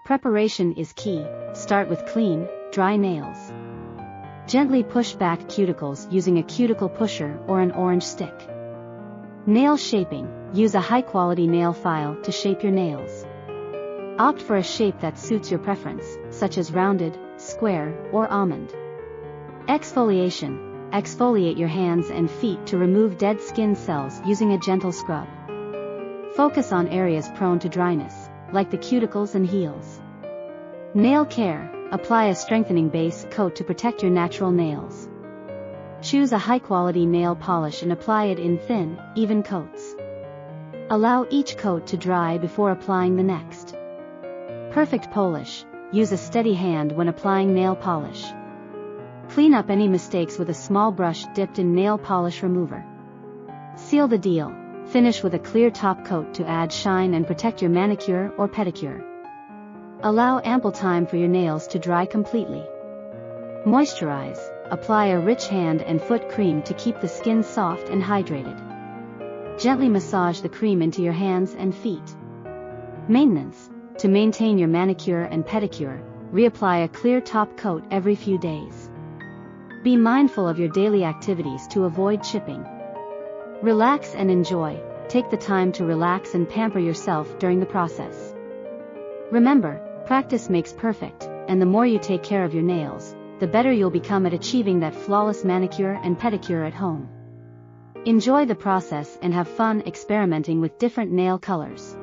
Preparation is key. Start with clean, dry nails. Gently push back cuticles using a cuticle pusher or an orange stick. Nail shaping. Use a high-quality nail file to shape your nails. Opt for a shape that suits your preference, such as rounded, square, or almond. Exfoliation. Exfoliate your hands and feet to remove dead skin cells using a gentle scrub. Focus on areas prone to dryness, like the cuticles and heels. Nail care. Apply a strengthening base coat to protect your natural nails. Choose a high-quality nail polish and apply it in thin, even coats. Allow each coat to dry before applying the next. Perfect polish. Use a steady hand when applying nail polish. Clean up any mistakes with a small brush dipped in nail polish remover. Seal the deal. Finish with a clear top coat to add shine and protect your manicure or pedicure. Allow ample time for your nails to dry completely. Moisturize. Apply a rich hand and foot cream to keep the skin soft and hydrated. Gently massage the cream into your hands and feet. Maintenance. To maintain your manicure and pedicure, reapply a clear top coat every few days. Be mindful of your daily activities to avoid chipping. Relax and enjoy. Take the time to relax and pamper yourself during the process. Remember, practice makes perfect, and the more you take care of your nails, the better you'll become at achieving that flawless manicure and pedicure at home. Enjoy the process and have fun experimenting with different nail colors.